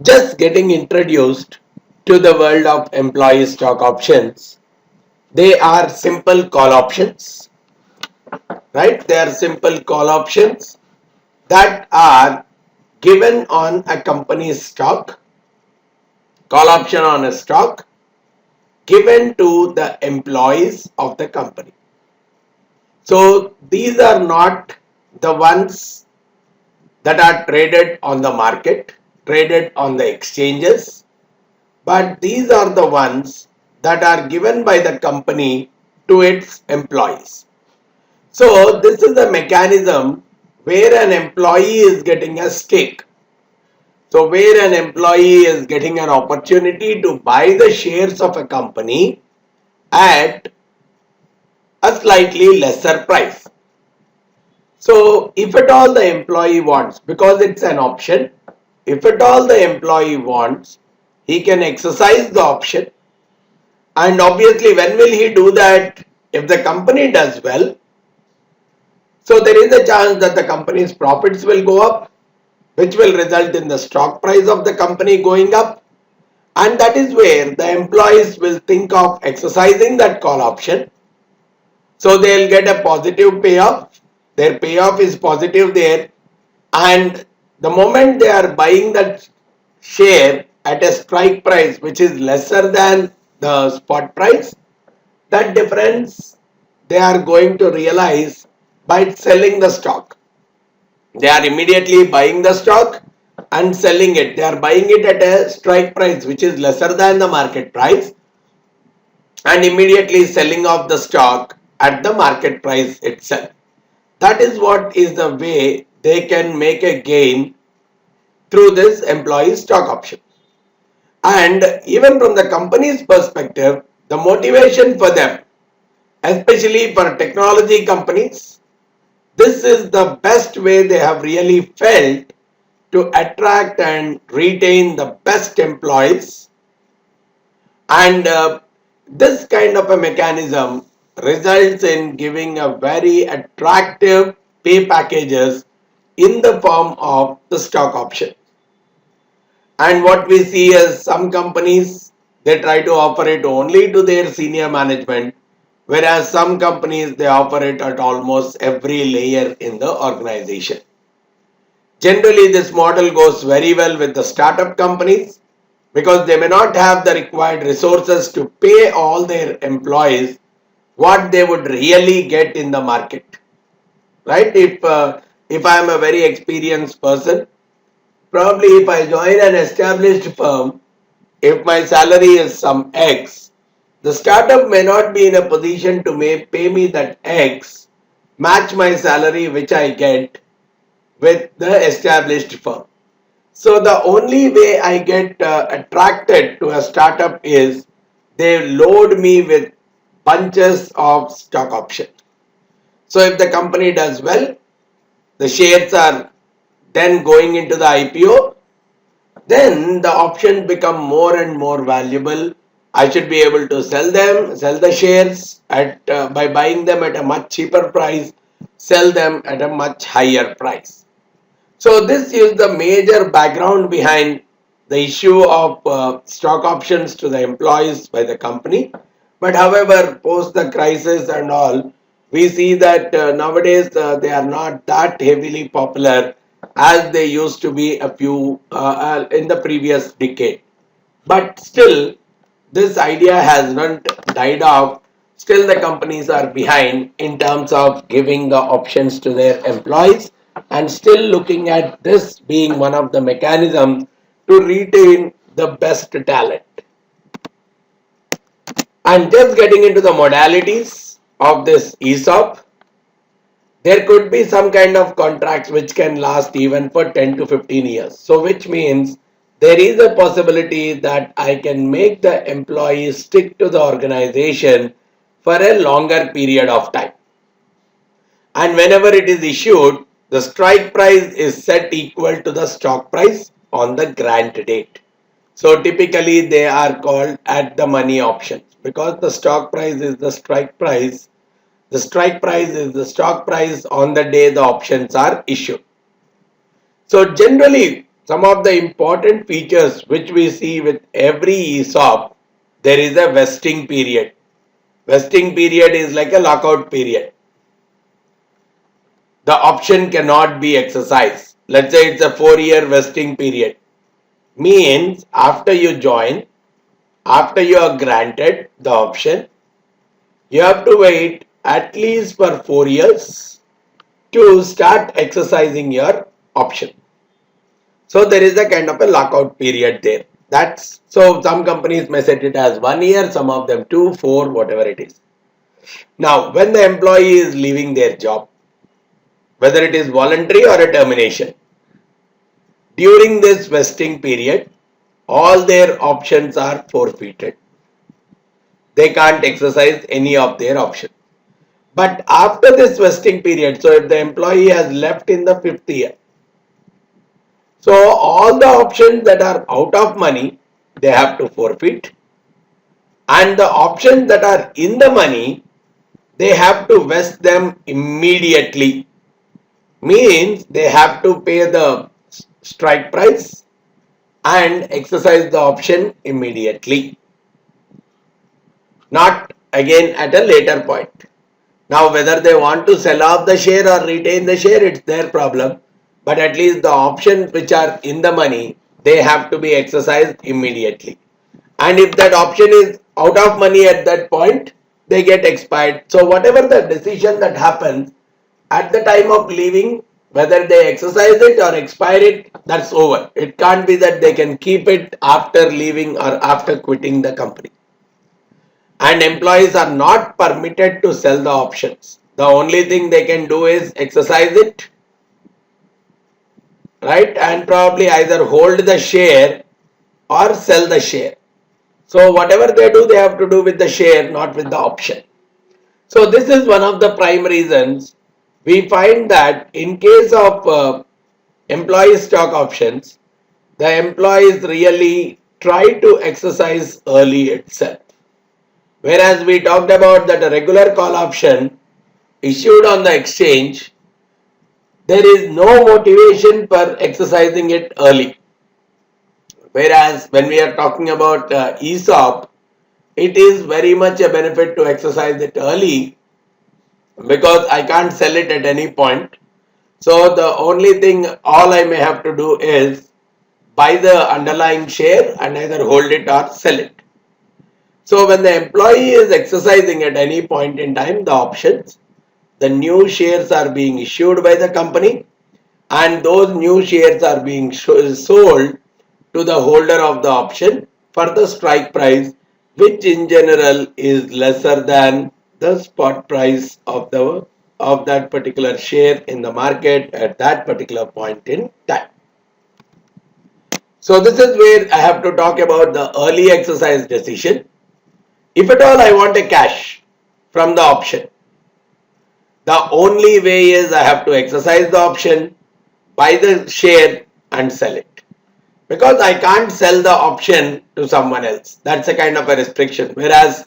Just getting introduced to the world of employee stock options. They are simple call options, right? They are simple call options that are given on a company's stock, call option on a stock given to the employees of the company. So these are not the ones that are traded on the market, traded on the exchanges, but these are the ones that are given by the company to its employees. So this is a mechanism where an employee is getting a stake. So where an employee is getting an opportunity to buy the shares of a company at a slightly lesser price. So if at all the employee wants, because it's an option, if at all the employee wants, he can exercise the option. And obviously, when will he do that? If the company does well, so there is a chance that the company's profits will go up, which will result in the stock price of the company going up. And that is where the employees will think of exercising that call option. So they'll get a positive payoff. Their payoff is positive there. And the moment they are buying that share at a strike price which is lesser than the spot price, that difference they are going to realize by selling the stock. They are immediately buying the stock and selling it. They are buying it at a strike price which is lesser than the market price and immediately selling off the stock at the market price itself. That is what is the way they can make a gain through this employee stock option. And even from the company's perspective, the motivation for them, especially for technology companies, this is the best way they have really felt to attract and retain the best employees. And this kind of a mechanism results in giving a very attractive pay packages in the form of the stock option. And what we see is some companies, they try to offer it only to their senior management, whereas some companies, they offer it at almost every layer in the organization. Generally, this model goes very well with the startup companies because they may not have the required resources to pay all their employees what they would really get in the market, right? If I am a very experienced person, probably if I join an established firm, if my salary is some X, the startup may not be in a position to pay me that X, match my salary which I get with the established firm. So the only way I get attracted to a startup is they load me with bunches of stock options. So if the company does well, the shares are then going into the IPO, then the options become more and more valuable. I should be able to sell the shares at by buying them at a much cheaper price, sell them at a much higher price. So this is the major background behind the issue of stock options to the employees by the company. But however, post the crisis and all, we see that nowadays they are not that heavily popular as they used to be a few in the previous decade. But still, this idea has not died off. Still, the companies are behind in terms of giving the options to their employees and still looking at this being one of the mechanisms to retain the best talent. And just getting into the modalities of this ESOP, there could be some kind of contracts which can last even for 10 to 15 years. So which means there is a possibility that I can make the employees stick to the organization for a longer period of time. And whenever it is issued, the strike price is set equal to the stock price on the grant date. So typically they are called at the money options because the stock price is the strike price. The strike price is the stock price on the day the options are issued. So generally, some of the important features which we see with every ESOP, there is a vesting period. Vesting period is like a lockout period. The option cannot be exercised. Let's say it's a 4-year vesting period. Means after you join, after you are granted the option, you have to wait at least for 4 years to start exercising your option. So there is a kind of a lockout period there. That's so some companies may set it as 1 year, some of them 2, 4, whatever it is. Now, when the employee is leaving their job, whether it is voluntary or a termination, during this vesting period, all their options are forfeited. They can't exercise any of their options. But after this vesting period, so if the employee has left in the 5th year, so all the options that are out of money, they have to forfeit. And the options that are in the money, they have to vest them immediately. Means they have to pay the strike price and exercise the option immediately. Not again at a later point. Now whether they want to sell off the share or retain the share, it's their problem. But at least the options which are in the money, they have to be exercised immediately. And if that option is out of money at that point, they get expired. So whatever the decision that happens at the time of leaving, whether they exercise it or expire it, that's over. It can't be that they can keep it after leaving or after quitting the company. And employees are not permitted to sell the options. The only thing they can do is exercise it, right? And probably either hold the share or sell the share. So whatever they do, they have to do with the share, not with the option. So this is one of the prime reasons we find that in case of employee stock options, the employees really try to exercise early itself. Whereas we talked about that a regular call option issued on the exchange, there is no motivation for exercising it early. Whereas when we are talking about ESOP, it is very much a benefit to exercise it early because I can't sell it at any point. So the only thing all I may have to do is buy the underlying share and either hold it or sell it. So when the employee is exercising at any point in time the options, the new shares are being issued by the company and those new shares are being sold to the holder of the option for the strike price, which in general is lesser than the spot price of that particular share in the market at that particular point in time. So this is where I have to talk about the early exercise decision. If at all I want a cash from the option, the only way is I have to exercise the option, buy the share and sell it. Because I can't sell the option to someone else. That's a kind of a restriction. Whereas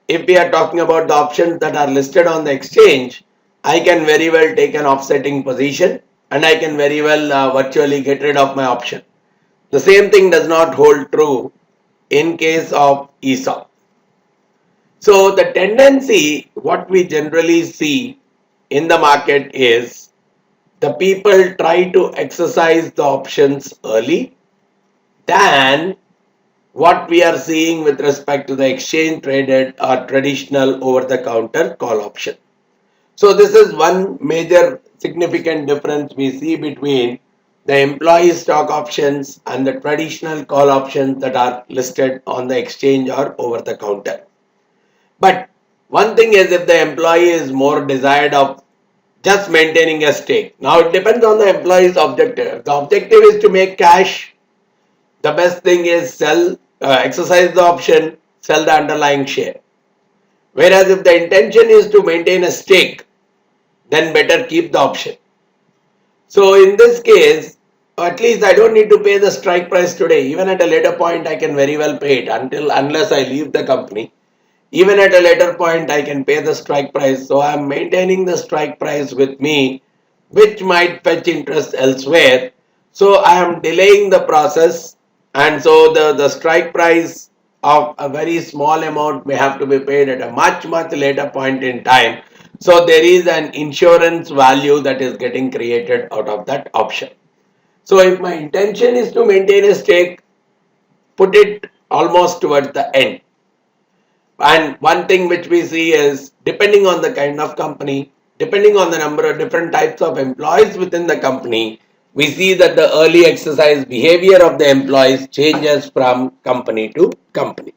if we are talking about the options that are listed on the exchange, I can very well take an offsetting position and I can very well virtually get rid of my option. The same thing does not hold true in case of ESOP. So the tendency, what we generally see in the market is the people try to exercise the options early than what we are seeing with respect to the exchange traded or traditional over the counter call option. So this is one major significant difference we see between the employee stock options and the traditional call options that are listed on the exchange or over the counter. But one thing is if the employee is more desired of just maintaining a stake. Now it depends on the employee's objective. The objective is to make cash. The best thing is exercise the option, sell the underlying share. Whereas if the intention is to maintain a stake, then better keep the option. So in this case, at least I don't need to pay the strike price today. Even at a later point, I can very well pay it unless I leave the company. Even at a later point, I can pay the strike price. So I am maintaining the strike price with me, which might fetch interest elsewhere. So I am delaying the process, and so the strike price of a very small amount may have to be paid at a much later point in time. So there is an insurance value that is getting created out of that option. So if my intention is to maintain a stake, put it almost towards the end. And one thing which we see is, depending on the kind of company, depending on the number of different types of employees within the company, we see that the early exercise behavior of the employees changes from company to company.